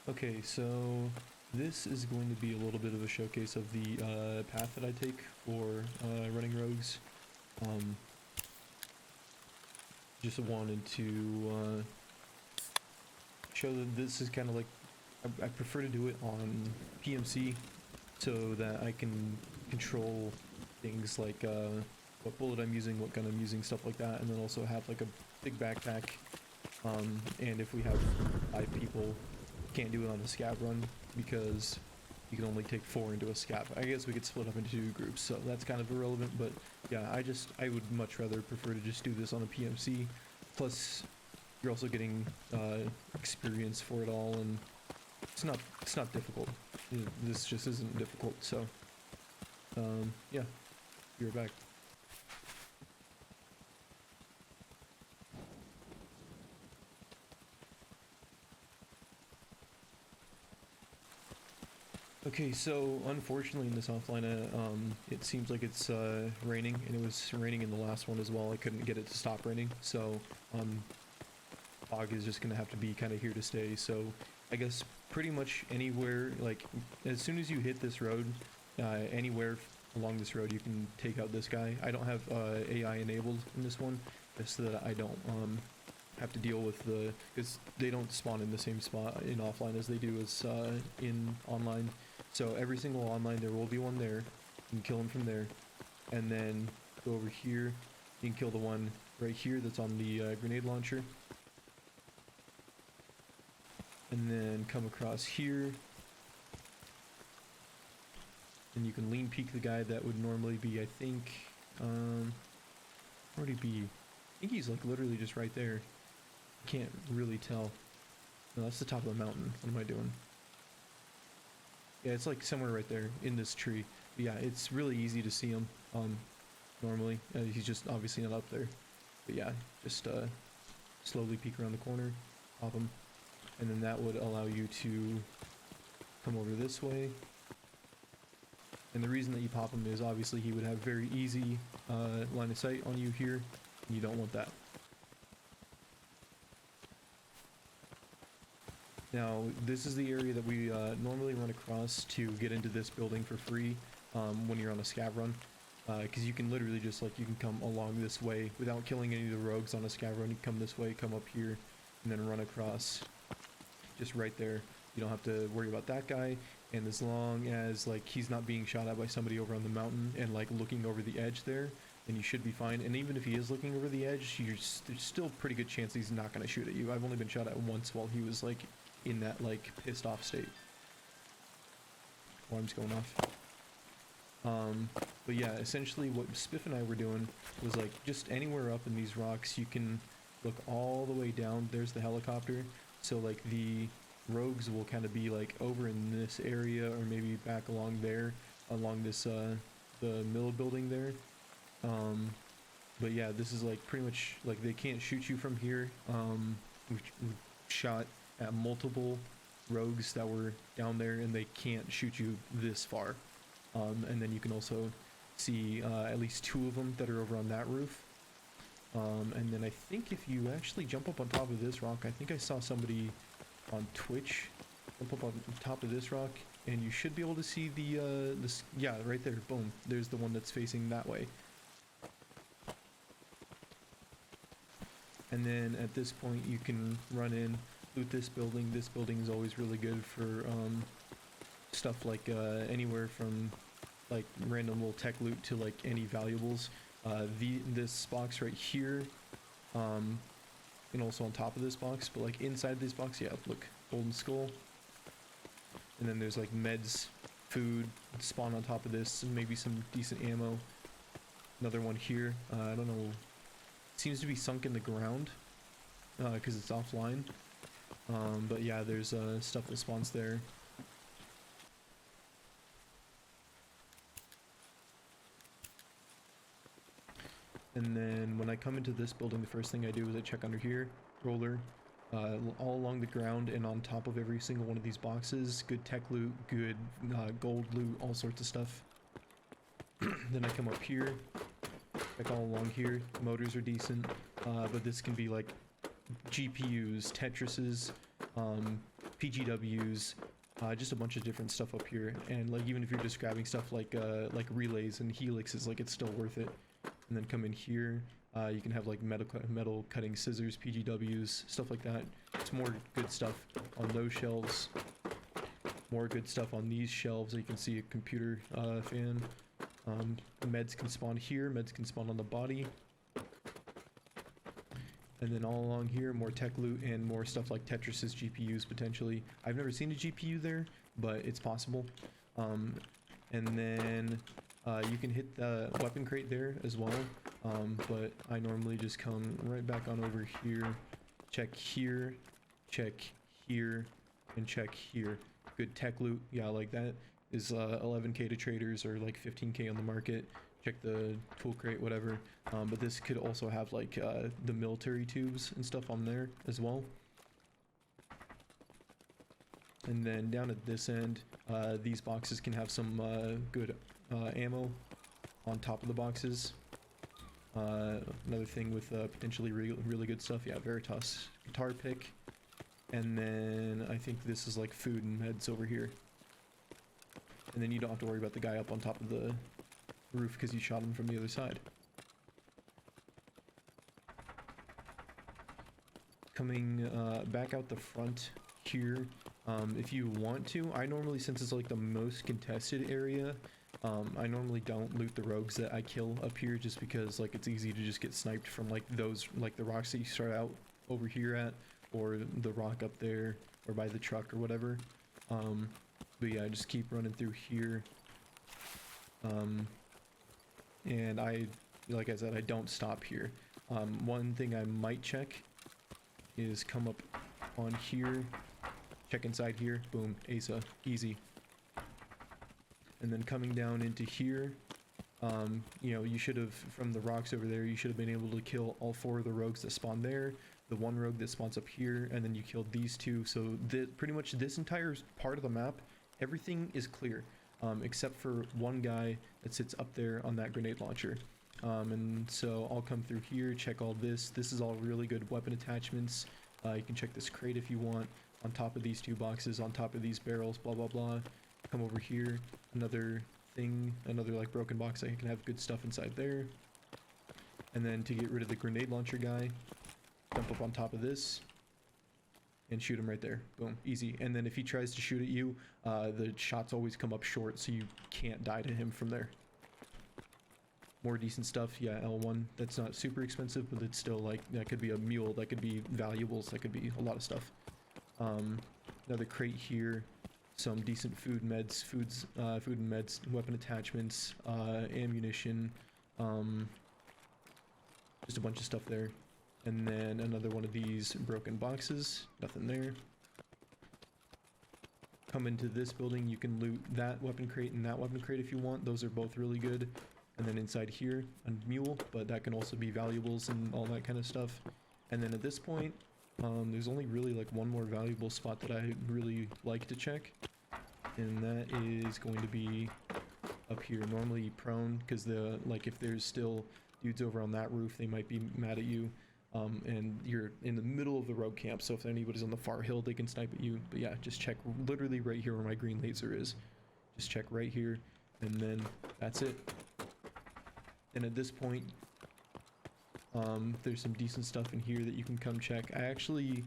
Okay, so this is going to be a little bit of a showcase of the path that I take for running rogues. Just wanted to show that this is kind of like, I prefer to do it on PMC so that I can control things like what bullet I'm using, what gun I'm using, stuff like that, and then also have like a big backpack. And if we have 5 people, can't do it on a scav run because you can only take 4 into a scav. I guess we could split up into 2 groups, so that's kind of irrelevant, but yeah, I would much rather prefer to just do this on a PMC. Plus, you're also getting experience for it all, and it's not difficult. This just isn't difficult, so yeah, you're back. Okay, so unfortunately in this offline, it seems like it's raining, and it was raining in the last one as well. I couldn't get it to stop raining, so fog is just gonna have to be kind of here to stay. So I guess pretty much anywhere, like as soon as you hit this road, anywhere along this road, you can take out this guy. I don't have AI enabled in this one, just so that I don't have to deal with because they don't spawn in the same spot in offline as they do as in online. So every single online, there will be one there. You can kill him from there, and then go over here. You can kill the one right here that's on the grenade launcher, and then come across here, and you can lean peek the guy that would normally be, I think, already be. I think he's like literally just right there. Can't really tell. No, that's the top of the mountain. What am I doing? Yeah, it's like somewhere right there in this tree. But yeah, it's really easy to see him. Normally, he's just obviously not up there. But yeah, just slowly peek around the corner, pop him, and then that would allow you to come over this way. And the reason that you pop him is obviously he would have very easy line of sight on you here, and you don't want that. Now, this is the area that we normally run across to get into this building for free when you're on a scav run. Because you can literally just, like, you can come along this way without killing any of the rogues on a scav run. You come this way, come up here, and then run across just right there. You don't have to worry about that guy, and as long as, like, he's not being shot at by somebody over on the mountain and, like, looking over the edge there, then you should be fine. And even if he is looking over the edge, there's still a pretty good chance he's not going to shoot at you. I've only been shot at once while he was, like, in that, like, pissed off state. Alarm's going off. But yeah, essentially what Spiff and I were doing was, like, just anywhere up in these rocks, you can look all the way down. There's the helicopter. So, like, the rogues will kind of be, like, over in this area, or maybe back along there, along this, the mill building there. But yeah, this is, like, pretty much, like, they can't shoot you from here. We shot at multiple rogues that were down there, and they can't shoot you this far. And then you can also see at least 2 of them that are over on that roof. And then I think if you actually jump up on top of this rock, I think I saw somebody on Twitch jump up on top of this rock, and you should be able to see the this, yeah, right there, boom, there's the one that's facing that way. And then at this point you can run in, loot this building. This building is always really good for stuff like anywhere from, like, random little tech loot to, like, any valuables. This box right here, and also on top of this box, but, like, inside this box, yeah, look, golden skull. And then there's, like, meds, food, spawn on top of this, and maybe some decent ammo. Another one here, I don't know, seems to be sunk in the ground because it's offline. But yeah, there's stuff that spawns there. And then when I come into this building, the first thing I do is I check under here, roller, all along the ground and on top of every single one of these boxes. Good tech loot, good gold loot, all sorts of stuff. Then I come up here, check all along here. Motors are decent, but this can be like GPUs, Tetrises, PGWs, just a bunch of different stuff up here. And like even if you're just grabbing stuff like relays and helixes, like it's still worth it. And then come in here, you can have like metal cutting scissors, PGWs, stuff like that. It's more good stuff on those shelves. More good stuff on these shelves. You can see a computer fan. Meds can spawn here, meds can spawn on the body. And then all along here, more tech loot and more stuff like Tetris's GPUs potentially. I've never seen a GPU there, but it's possible. And then you can hit the weapon crate there as well. But I normally just come right back on over here, check here, and check here. Good tech loot, yeah, like that is 11k to traders or like 15k on the market. Check the tool crate, whatever. But this could also have like the military tubes and stuff on there as well. And then down at this end, these boxes can have some good ammo on top of the boxes. Another thing with potentially really good stuff, yeah, Veritas guitar pick. And then I think this is like food and meds over here. And then you don't have to worry about the guy up on top of the roof because you shot him from the other side. Coming back out the front here, if you want to, I normally, since it's like the most contested area, I normally don't loot the rogues that I kill up here just because like it's easy to just get sniped from like those, like the rocks that you start out over here at, or the rock up there, or by the truck or whatever. But yeah, just keep running through here. And like I said, I don't stop here. One thing I might check is come up on here, check inside here, boom, ASA, easy. And then coming down into here, you know, you should have, from the rocks over there, you should have been able to kill all 4 of the rogues that spawn there, the 1 rogue that spawns up here, and then you killed these 2. So pretty much this entire part of the map, everything is clear, except for 1 guy that sits up there on that grenade launcher. And so I'll come through here, check all this. This is all really good weapon attachments. You can check this crate if you want, on top of these 2 boxes, on top of these barrels, blah blah blah. Come over here, another thing, another like broken box. I can have good stuff inside there. And then to get rid of the grenade launcher guy, jump up on top of this and shoot him right there. Boom, easy. And then if he tries to shoot at you, the shots always come up short, so you can't die to him from there. More decent stuff, yeah, L1. That's not super expensive, but it's still like, that could be a mule, that could be valuables, that could be a lot of stuff. Another crate here. Some decent food, meds, food and meds, weapon attachments, ammunition, just a bunch of stuff there. And then another one of these broken boxes, nothing there. Come into this building, you can loot that weapon crate and that weapon crate if you want. Those are both really good. And then inside here, a mule, but that can also be valuables and all that kind of stuff. And then at this point, there's only really like 1 more valuable spot that I really like to check, and that is going to be up here. Normally prone, because like if there's still dudes over on that roof, they might be mad at you, and you're in the middle of the rogue camp, so if anybody's on the far hill, they can snipe at you. But yeah, just check literally right here where my green laser is. Just check right here, and then that's it. And at this point, there's some decent stuff in here that you can come check. I actually,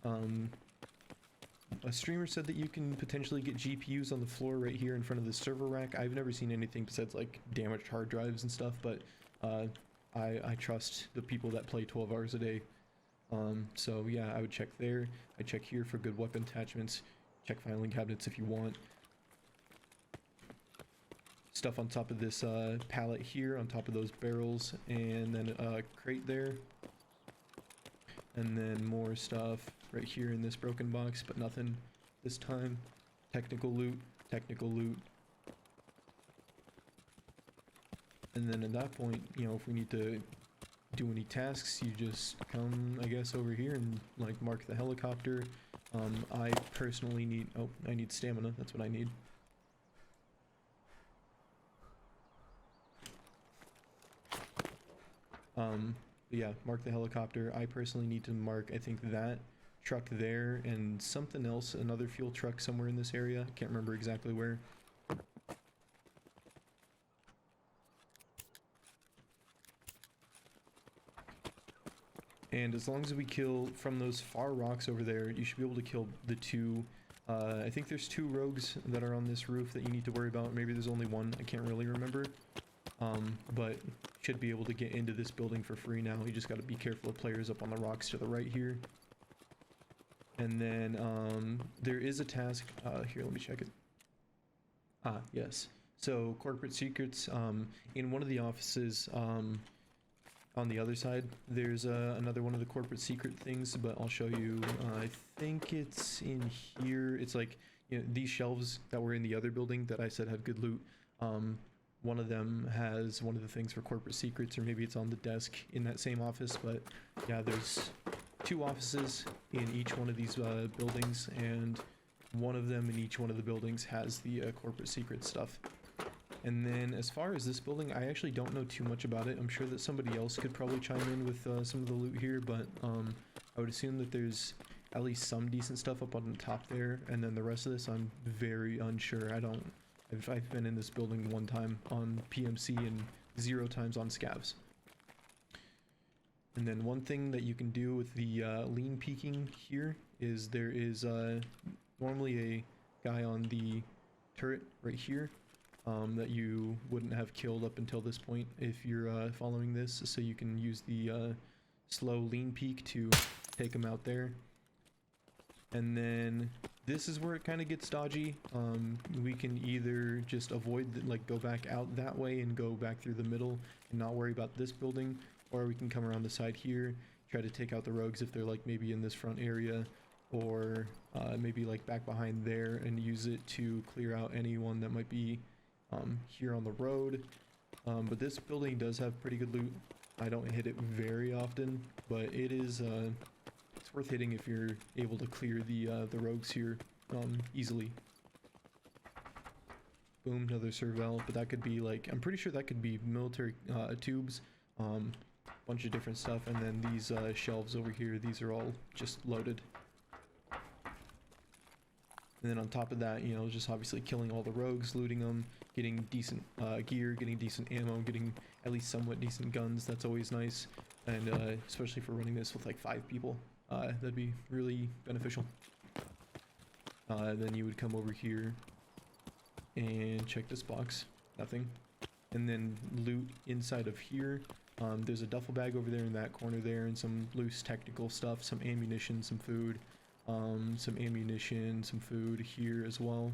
a streamer said that you can potentially get GPUs on the floor right here in front of the server rack. I've never seen anything besides like damaged hard drives and stuff, but I trust the people that play 12 hours a day. So yeah, I would check there. I check here for good weapon attachments. Check filing cabinets if you want. Stuff on top of this pallet here, on top of those barrels, and then a crate there. And then more stuff right here in this broken box, but nothing this time. Technical loot, technical loot. And then at that point, you know, if we need to do any tasks, you just come, I guess, over here and like mark the helicopter. I personally need, oh, I need stamina, that's what I need. Yeah, mark the helicopter. I personally need to mark, I think, that truck there and something else, another fuel truck somewhere in this area. Can't remember exactly where. And as long as we kill from those far rocks over there, you should be able to kill the two. I think there's 2 rogues that are on this roof that you need to worry about. Maybe there's only one. I can't really remember. But should be able to get into this building for free now. You just got to be careful of players up on the rocks to the right here. And then there is a task. Here, let me check it. Ah, yes. So corporate secrets. In one of the offices. On the other side, there's another one of the corporate secret things, but I'll show you. I think it's in here. It's like, you know, these shelves that were in the other building that I said had good loot. One of them has one of the things for corporate secrets, or maybe it's on the desk in that same office. But yeah, there's 2 offices in each one of these buildings, and one of them in each one of the buildings has the corporate secret stuff. And then as far as this building, I actually don't know too much about it. I'm sure that somebody else could probably chime in with some of the loot here, but I would assume that there's at least some decent stuff up on the top there, and then the rest of this I'm very unsure. I've been in this building 1 time on PMC and 0 times on scavs. And then one thing that you can do with the lean peeking here is there is normally a guy on the turret right here that you wouldn't have killed up until this point if you're following this, so you can use the slow lean peek to take him out there. And then this is where it kind of gets dodgy. We can either just avoid, like, go back out that way and go back through the middle and not worry about this building, or we can come around the side here, try to take out the rogues if they're like maybe in this front area, or maybe like back behind there, and use it to clear out anyone that might be here on the road. But this building does have pretty good loot. I don't hit it very often, but it is it's worth hitting if you're able to clear the rogues here easily. Boom, another Serval, but that could be like, I'm pretty sure that could be military tubes, bunch of different stuff, and then these shelves over here, these are all just loaded. And then on top of that, you know, just obviously killing all the rogues, looting them, getting decent gear, getting decent ammo, getting at least somewhat decent guns. That's always nice, and especially for running this with like 5 people, that'd be really beneficial. Then you would come over here and check this box. Nothing. And then loot inside of here. There's a duffel bag over there in that corner there, and some loose technical stuff, some ammunition, some food. Some ammunition, some food here as well.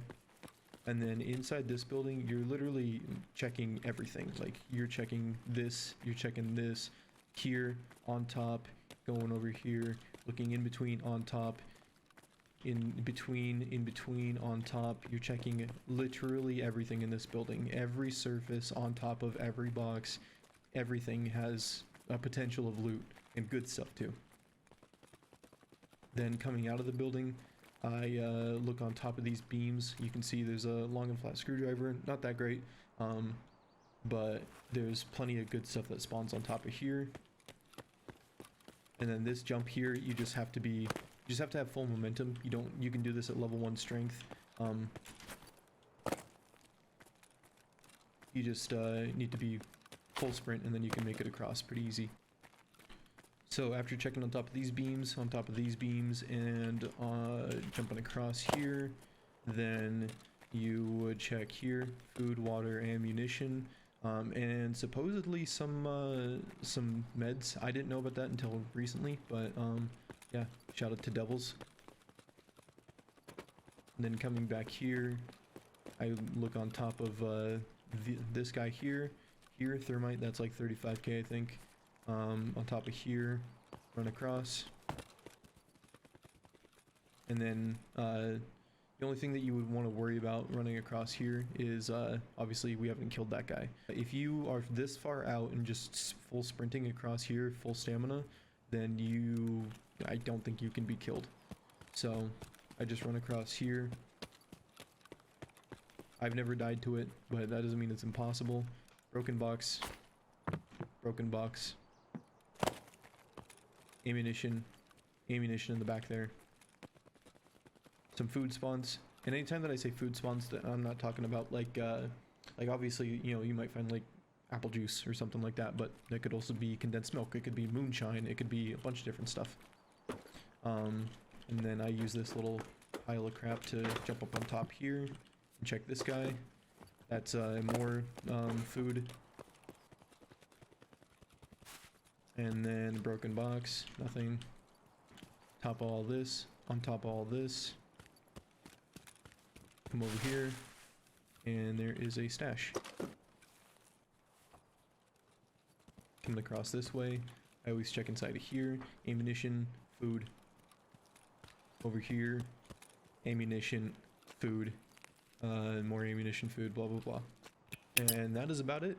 And then inside this building, you're literally checking everything. Like, you're checking this, you're checking this, here, on top, going over here, looking in between, on top, in between, on top. You're checking literally everything in this building. Every surface, on top of every box, everything has a potential of loot, and good stuff too. Then coming out of the building, I look on top of these beams. You can see there's a long and flat screwdriver. Not that great, but there's plenty of good stuff that spawns on top of here. And then this jump here, you just have to have full momentum. You can do this at level 1 strength. You just need to be full sprint, and then you can make it across pretty easy. So after checking on top of these beams, and jumping across here, then you would check here, food, water, ammunition, and supposedly some meds. I didn't know about that until recently, but yeah, shout out to Devils. And then coming back here, I look on top of this guy here, thermite, that's like 35k I think. On top of here, run across, and then the only thing that you would want to worry about running across here is obviously we haven't killed that guy. If you are this far out and just full sprinting across here, full stamina, then I don't think you can be killed. So I just run across here. I've never died to it, but that doesn't mean it's impossible. Broken box, ammunition, ammunition in the back there. Some food spawns. And anytime that I say food spawns, I'm not talking about like obviously, you know, you might find like apple juice or something like that, but it could also be condensed milk, it could be moonshine, it could be a bunch of different stuff. And then I use this little pile of crap to jump up on top here and check this guy. That's more food. And then broken box, nothing. Top of all this, on top of all this. Come over here, and there is a stash. Coming across this way, I always check inside of here. Ammunition, food. Over here, ammunition, food, more ammunition, food, blah blah blah. And that is about it.